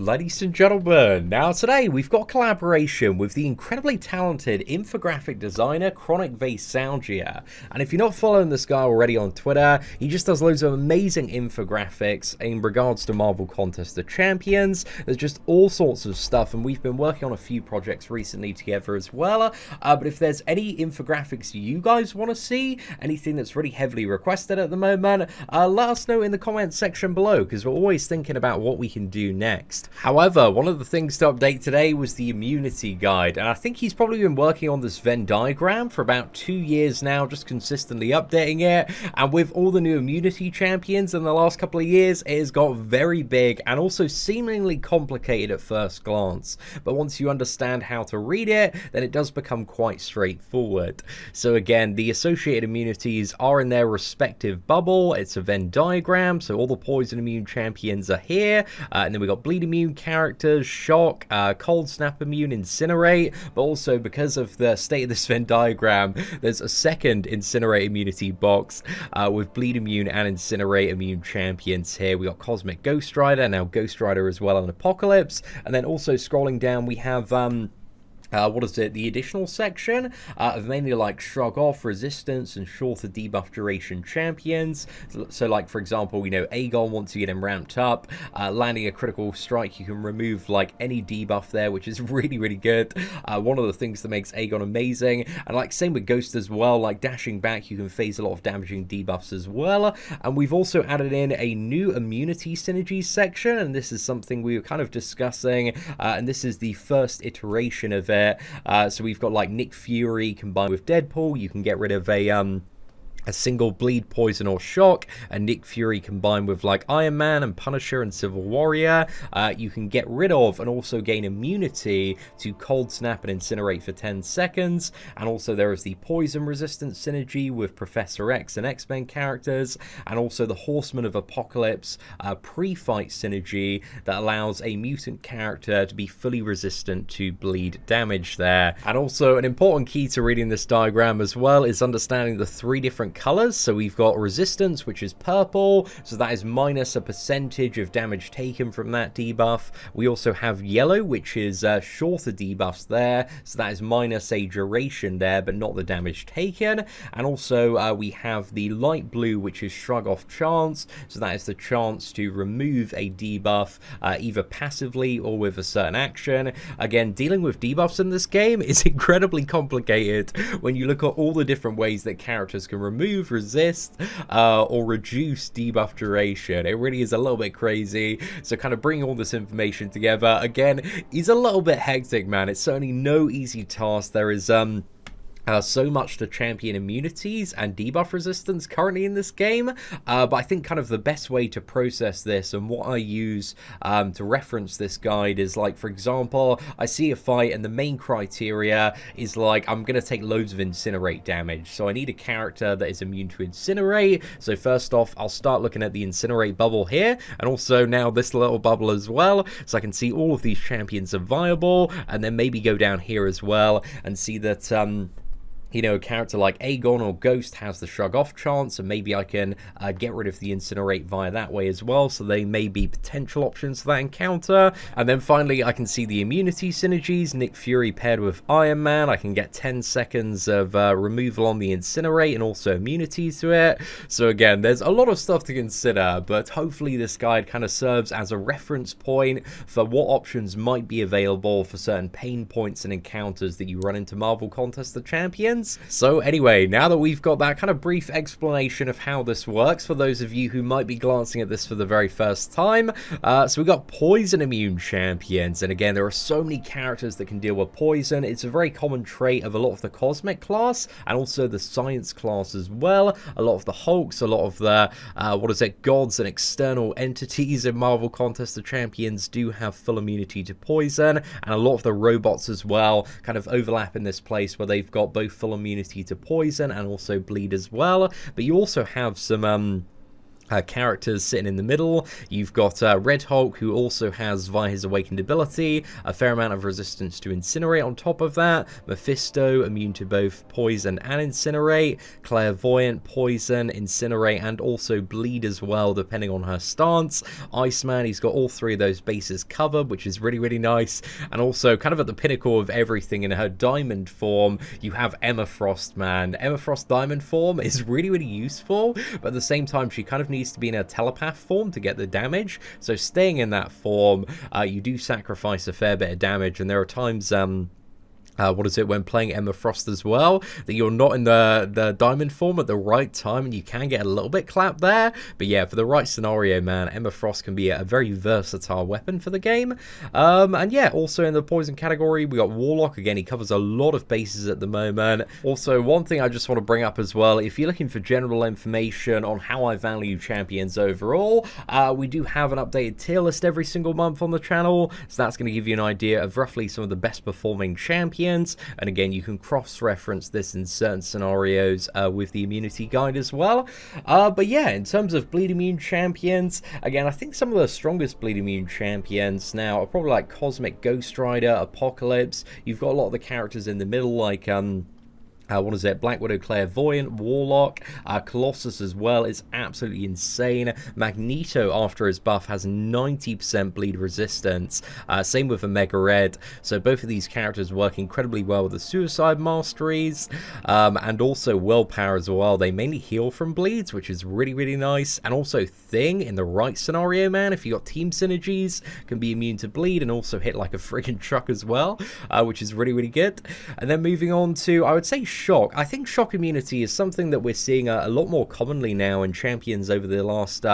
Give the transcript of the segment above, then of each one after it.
Ladies and gentlemen, now today we've got a collaboration with the incredibly talented infographic designer ChronicVeisalgia. And if you're not following this guy already on Twitter, he just does loads of amazing infographics in regards to Marvel Contest of Champions. There's just all sorts of stuff, and we've been working on a few projects recently together as well. But if there's any infographics you guys want to see, anything that's really heavily requested at the moment, let us know in the comments section below, because we're always thinking about what we can do next. However, one of the things to update today was the immunity guide, and I think he's probably been working on this Venn diagram for about 2 years now, just consistently updating it. And with all the new immunity champions in the last couple of years, it has got very big and also seemingly complicated at first glance. But once you understand how to read it, then it does become quite straightforward. So again, the associated immunities are in their respective bubble. It's a Venn diagram, so all the poison immune champions are here, and then we got bleed immune characters, shock, Coldsnap Immune, Incinerate, but also because of the state of this Venn diagram, there's a second Incinerate immunity box with bleed immune and Incinerate immune champions here. We got Cosmic Ghost Rider, now Ghost Rider as well, and Apocalypse, and then also scrolling down we have the additional section of mainly like shrug off, resistance, and shorter debuff duration champions. So like, for example, you know, Aegon, once you get him ramped up, landing a critical strike, you can remove like any debuff there, which is really, really good. One of the things that makes Aegon amazing. And like same with Ghost as well, like dashing back, you can phase a lot of damaging debuffs as well. And we've also added in a new immunity synergies section, and this is something we were kind of discussing, and this is the first iteration of it. So we've got like Nick Fury combined with Deadpool. You can get rid of a single bleed, poison, or shock, and Nick Fury combined with like Iron Man and Punisher and Civil Warrior. You can get rid of and also gain immunity to Coldsnap and Incinerate for 10 seconds. And also there is the poison resistance synergy with Professor X and X-Men characters, and also the Horseman of Apocalypse pre-fight synergy that allows a mutant character to be fully resistant to bleed damage there. And also an important key to reading this diagram as well is understanding the 3 different colors. So we've got resistance, which is purple, so that is minus a percentage of damage taken from that debuff. We also have yellow, which is shorter debuffs there, so that is minus a duration there, but not the damage taken. And also we have the light blue, which is shrug off chance, so that is the chance to remove a debuff either passively or with a certain action. Again, dealing with debuffs in this game is incredibly complicated when you look at all the different ways that characters can remove, resist, or reduce debuff duration. It really is a little bit crazy. So kind of bringing all this information together, again, is a little bit hectic, man. It's certainly no easy task. There is so much to champion immunities and debuff resistance currently in this game, but I think kind of the best way to process this and what I use to reference this guide is like, for example, I see a fight and the main criteria is like, I'm going to take loads of Incinerate damage, so I need a character that is immune to Incinerate. So first off, I'll start looking at the Incinerate bubble here, and also now this little bubble as well, so I can see all of these champions are viable, and then maybe go down here as well and see that you know, a character like Aegon or Ghost has the shrug off chance, and maybe I can get rid of the Incinerate via that way as well, so they may be potential options for that encounter. And then finally, I can see the immunity synergies, Nick Fury paired with Iron Man. I can get 10 seconds of removal on the Incinerate and also immunity to it. So again, there's a lot of stuff to consider, but hopefully this guide kind of serves as a reference point for what options might be available for certain pain points and encounters that you run into Marvel Contest of Champions. So anyway, now that we've got that kind of brief explanation of how this works for those of you who might be glancing at this for the very first time, so we've got poison immune champions, and again, there are so many characters that can deal with poison. It's a very common trait of a lot of the cosmic class and also the science class as well. A lot of the Hulks, a lot of the gods and external entities in Marvel Contest of Champions do have full immunity to poison, and a lot of the robots as well kind of overlap in this place where they've got both full immunity to poison and also bleed as well. But you also have some characters sitting in the middle. You've got Red Hulk, who also has, via his awakened ability, a fair amount of resistance to Incinerate on top of that. Mephisto, immune to both Poison and Incinerate. Clairvoyant, Poison, Incinerate, and also Bleed as well, depending on her stance. Iceman, he's got all three of those bases covered, which is really, really nice. And also, kind of at the pinnacle of everything in her Diamond form, you have Emma Frost, man. Emma Frost Diamond form is really, really useful, but at the same time, she kind of needs to be in a telepath form to get the damage. So staying in that form, you do sacrifice a fair bit of damage, and there are times when playing Emma Frost as well, that you're not in the diamond form at the right time, and you can get a little bit clapped there. But yeah, for the right scenario, man, Emma Frost can be a very versatile weapon for the game. And yeah, also in the poison category, we got Warlock. Again, he covers a lot of bases at the moment. Also, one thing I just want to bring up as well, if you're looking for general information on how I value champions overall, we do have an updated tier list every single month on the channel, so that's going to give you an idea of roughly some of the best performing champions. And again, you can cross-reference this in certain scenarios with the immunity guide as well. But yeah, in terms of bleed immune champions, again, I think some of the strongest bleed immune champions now are probably like Cosmic Ghost Rider, Apocalypse. You've got a lot of the characters in the middle, like Black Widow, Clairvoyant, Warlock, Colossus as well is absolutely insane. Magneto, after his buff, has 90% bleed resistance. Same with Omega Red. So both of these characters work incredibly well with the Suicide Masteries, and also Willpower as well. They mainly heal from bleeds, which is really, really nice. And also Thing, in the right scenario, man, if you got team synergies, can be immune to bleed and also hit like a friggin' truck as well, which is really, really good. And then moving on to, I would say, Shock. I think Shock immunity is something that we're seeing a lot more commonly now in champions over the last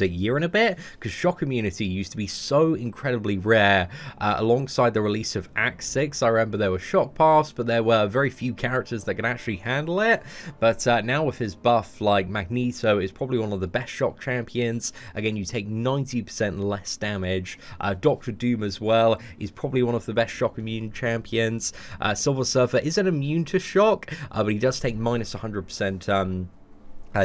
year and a bit, because Shock immunity used to be so incredibly rare alongside the release of Act 6. I remember there were Shock Paths, but there were very few characters that could actually handle it. But now with his buff, like Magneto is probably one of the best Shock champions. Again, you take 90% less damage. Doctor Doom as well is probably one of the best Shock immune champions. Silver Surfer isn't immune to Shock, but he does take minus 100%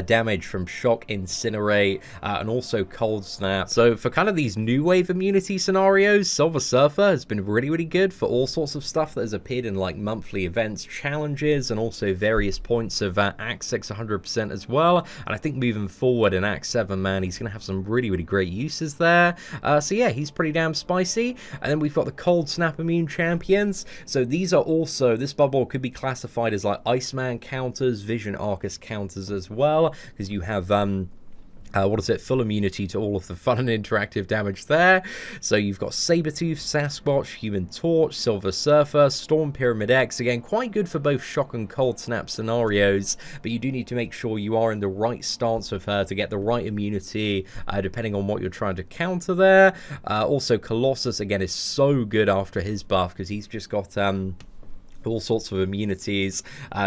damage from Shock, Incinerate, and also Coldsnap. So for kind of these new wave immunity scenarios, Silver Surfer has been really, really good for all sorts of stuff that has appeared in like monthly events, challenges, and also various points of Act 6 100% as well. And I think moving forward in Act 7, man, he's going to have some really, really great uses there. So yeah, he's pretty damn spicy. And then we've got the Coldsnap Immune Champions. So these are also, this bubble could be classified as like Iceman counters, Vision Arcus counters as well, because you have full immunity to all of the fun and interactive damage there. So you've got Sabretooth, Sasquatch, Human Torch, Silver Surfer, Storm Pyramid X. Again, quite good for both Shock and Coldsnap scenarios, but you do need to make sure you are in the right stance with her to get the right immunity, depending on what you're trying to counter there. Also, Colossus, again, is so good after his buff, because he's just got all sorts of immunities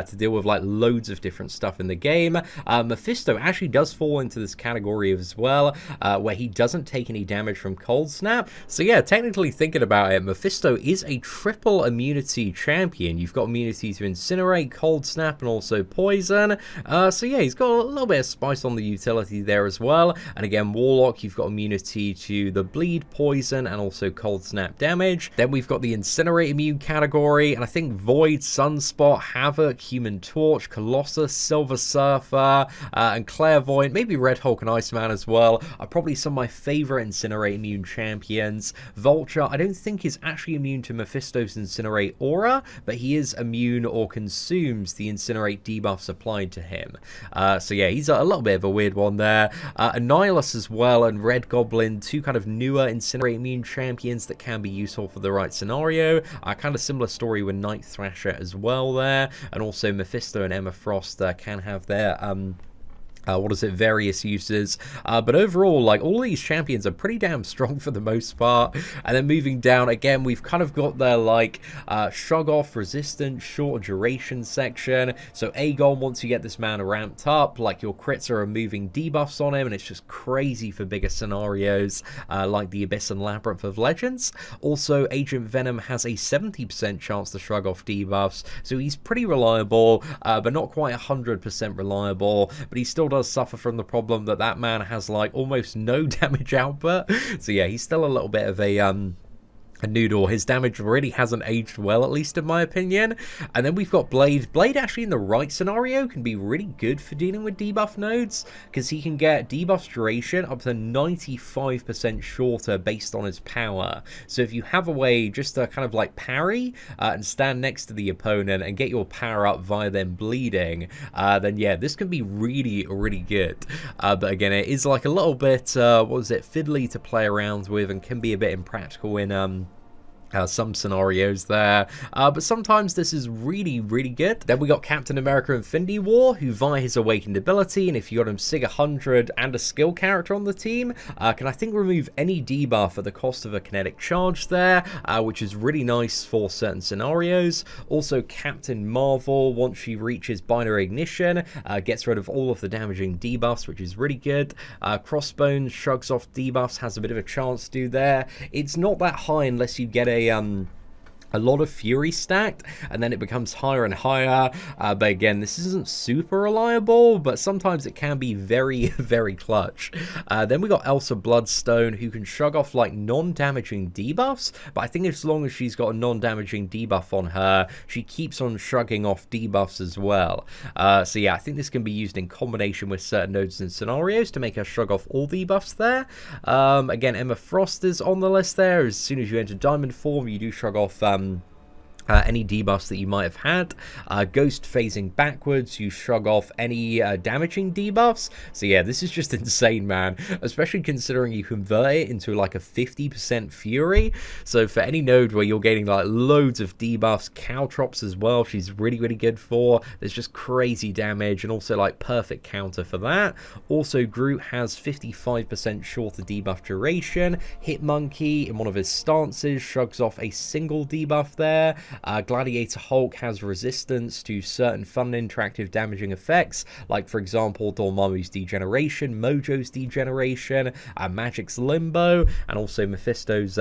to deal with like loads of different stuff in the game. Mephisto actually does fall into this category as well, where he doesn't take any damage from Coldsnap. So yeah, technically thinking about it, Mephisto is a triple immunity champion. You've got immunity to Incinerate, Coldsnap, and also Poison. So yeah, he's got a little bit of spice on the utility there as well. And again, Warlock, you've got immunity to the Bleed, Poison, and also Coldsnap damage. Then we've got the Incinerate immune category, and I think Void, Sunspot, Havoc, Human Torch, Colossus, Silver Surfer, and Clairvoyant, maybe Red Hulk and Iceman as well, are probably some of my favorite Incinerate immune champions. Vulture, I don't think is actually immune to Mephisto's Incinerate aura, but he is immune or consumes the Incinerate debuffs applied to him. So yeah, he's a little bit of a weird one there. Annihilus as well, and Red Goblin, two kind of newer Incinerate immune champions that can be useful for the right scenario. Kind of similar story with Night Thrasher as well there, and also Mephisto and Emma Frost can have their various uses. But overall, like, all these champions are pretty damn strong for the most part. And then moving down, again, we've kind of got their, like, shrug off, resistant, short duration section. So Aegon, once you get this man ramped up, like, your crits are removing debuffs on him, and it's just crazy for bigger scenarios, like the Abyss and Labyrinth of Legends. Also, Agent Venom has a 70% chance to shrug off debuffs, so he's pretty reliable, but not quite 100% reliable, but he still does suffer from the problem that that man has like almost no damage output. So yeah, he's still a little bit of a noodle. His damage really hasn't aged well, at least in my opinion. And then we've got Blade. Blade actually in the right scenario can be really good for dealing with debuff nodes, because he can get debuff duration up to 95% shorter based on his power. So if you have a way just to kind of like parry and stand next to the opponent and get your power up via them bleeding, then yeah, this can be really, really good. But again, it is like a little bit, fiddly to play around with, and can be a bit impractical in some scenarios there, but sometimes this is really, really good. Then we got Captain America Infinity War, who via his awakened ability, and if you got him SIG 100 and a skill character on the team, can I think remove any debuff at the cost of a kinetic charge there, which is really nice for certain scenarios. Also Captain Marvel, once she reaches binary ignition, gets rid of all of the damaging debuffs, which is really good. Crossbones shrugs off debuffs, has a bit of a chance to do there. It's not that high unless you get a lot of fury stacked, and then it becomes higher and higher, but again, this isn't super reliable, but sometimes it can be very, very clutch. Then we got Elsa Bloodstone, who can shrug off like non-damaging debuffs, but I think as long as she's got a non-damaging debuff on her, she keeps on shrugging off debuffs as well. So yeah, I think this can be used in combination with certain nodes and scenarios to make her shrug off all debuffs there. Again, Emma Frost is on the list there. As soon as you enter diamond form, you do shrug off any debuffs that you might have had. Ghost phasing backwards, you shrug off any damaging debuffs. So yeah, this is just insane, man, especially considering you convert it into like a 50% fury. So for any node where you're getting like loads of debuffs, Caltrops as well, she's really, really good for. There's just crazy damage, and also like perfect counter for that. Also Groot has 55% shorter debuff duration. Hitmonkey in one of his stances shrugs off a single debuff there. Gladiator Hulk has resistance to certain fun interactive damaging effects, like for example Dormammu's degeneration, Mojo's degeneration, Magic's limbo, and also Mephisto's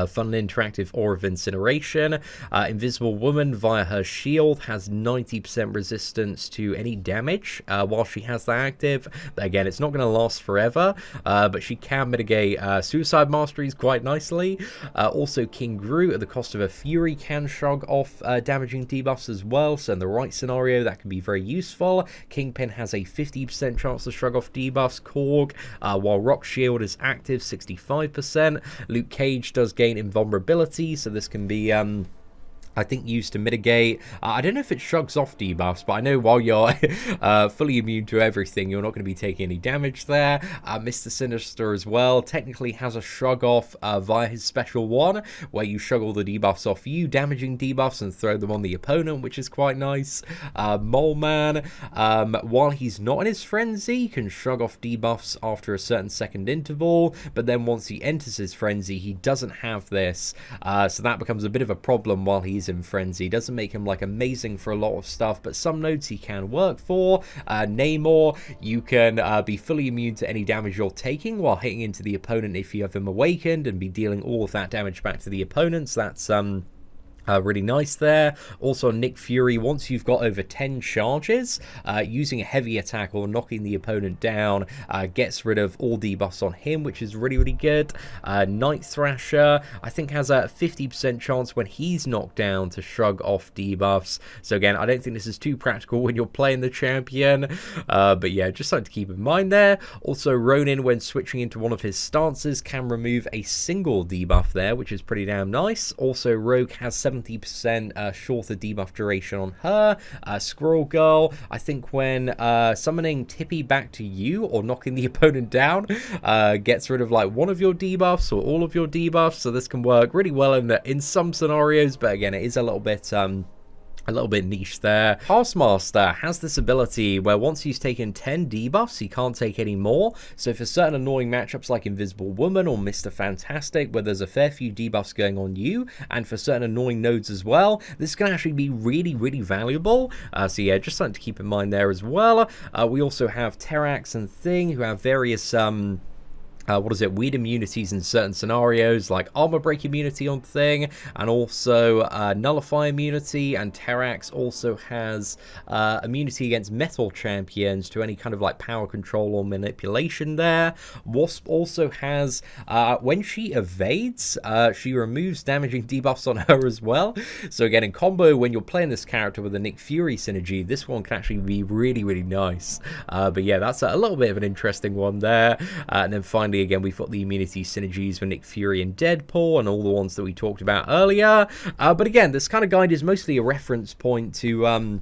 fun and interactive Aura of Incineration. Invisible Woman via her shield has 90% resistance to any damage while she has that active. But again, it's not going to last forever, but she can mitigate suicide masteries quite nicely. Also King Groot, at the cost of a fury, can shrug off damaging debuffs as well, so in the right scenario that can be very useful. Kingpin has a 50% chance to shrug off debuffs. Korg, while Rock Shield is active, 65%. Luke Cage does gain invulnerability, so this can be I think used to mitigate. I don't know if it shrugs off debuffs, but I know while you're fully immune to everything, you're not going to be taking any damage there. Mr. Sinister as well technically has a shrug off via his special one, where you shrug all the debuffs off you, damaging debuffs, and throw them on the opponent, which is quite nice. Mole Man, while he's not in his frenzy, can shrug off debuffs after a certain second interval, but then once he enters his frenzy, he doesn't have this, so that becomes a bit of a problem while he's in frenzy. Doesn't make him like amazing for a lot of stuff, but some nodes he can work for. Namor, you can be fully immune to any damage you're taking while hitting into the opponent if you have him awakened, and be dealing all of that damage back to the opponents. That's really nice there. Also Nick Fury, once you've got over 10 charges, using a heavy attack or knocking the opponent down gets rid of all debuffs on him, which is really, really good. Night Thrasher, I think, has a 50% chance when he's knocked down to shrug off debuffs. So again, I don't think this is too practical when you're playing the champion, but yeah, just something to keep in mind there. Also Ronin, when switching into one of his stances, can remove a single debuff there, which is pretty damn nice. Also Rogue has 70% shorter debuff duration on her. Squirrel Girl, I think when summoning Tippy back to you or knocking the opponent down, gets rid of like one of your debuffs or all of your debuffs, so this can work really well in some scenarios, but again, it is a little bit niche there. Taskmaster has this ability where once he's taken 10 debuffs, he can't take any more. So for certain annoying matchups like Invisible Woman or Mr. Fantastic, where there's a fair few debuffs going on you, and for certain annoying nodes as well, this can actually be really, really valuable. So yeah, just something to keep in mind there as well. We also have Terax and Thing, who have various weird immunities in certain scenarios, like armor break immunity on Thing, and also nullify immunity, and Terrax also has immunity against metal champions to any kind of like power control or manipulation there. Wasp also has, when she evades, she removes damaging debuffs on her as well. So again, in combo, when you're playing this character with a Nick Fury synergy, this one can actually be really, really nice. But yeah, that's a little bit of an interesting one there. And then finally, again, we've got the immunity synergies for Nick Fury and Deadpool and all the ones that we talked about earlier. But again, this kind of guide is mostly a reference point to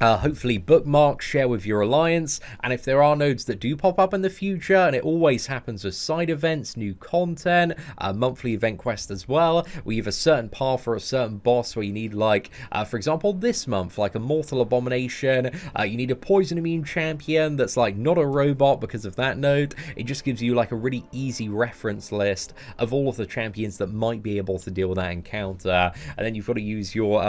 hopefully bookmark, share with your alliance, and if there are nodes that do pop up in the future, and it always happens with side events, new content, monthly event quest as well, where you have a certain path for a certain boss where you need, like, for example, this month, like a Mortal Abomination, you need a Poison Immune Champion that's, like, not a robot because of that node. It just gives you, like, a really easy reference list of all of the champions that might be able to deal with that encounter, and then you've got to use your,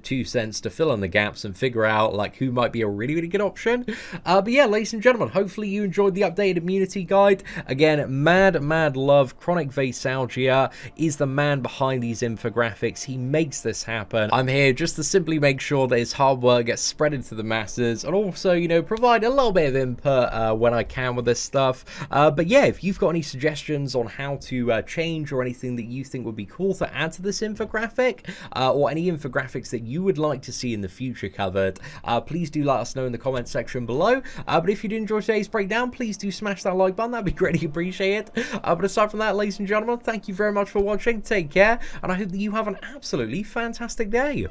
2 cents to fill in the gaps and figure out like who might be a really, really good option. But yeah, ladies and gentlemen, hopefully you enjoyed the updated immunity guide. Again, mad love. ChronicVeisalgia is the man behind these infographics. He makes this happen. I'm here just to simply make sure that his hard work gets spread into the masses, and also, you know, provide a little bit of input when I can with this stuff. But yeah, if you've got any suggestions on how to change or anything that you think would be cool to add to this infographic, or any infographics that you would like to see in the future covered, please do let us know in the comment section below. But if you did enjoy today's breakdown, please do smash that like button. That'd be greatly appreciated. But aside from that, ladies and gentlemen, thank you very much for watching. Take care, and I hope that you have an absolutely fantastic day.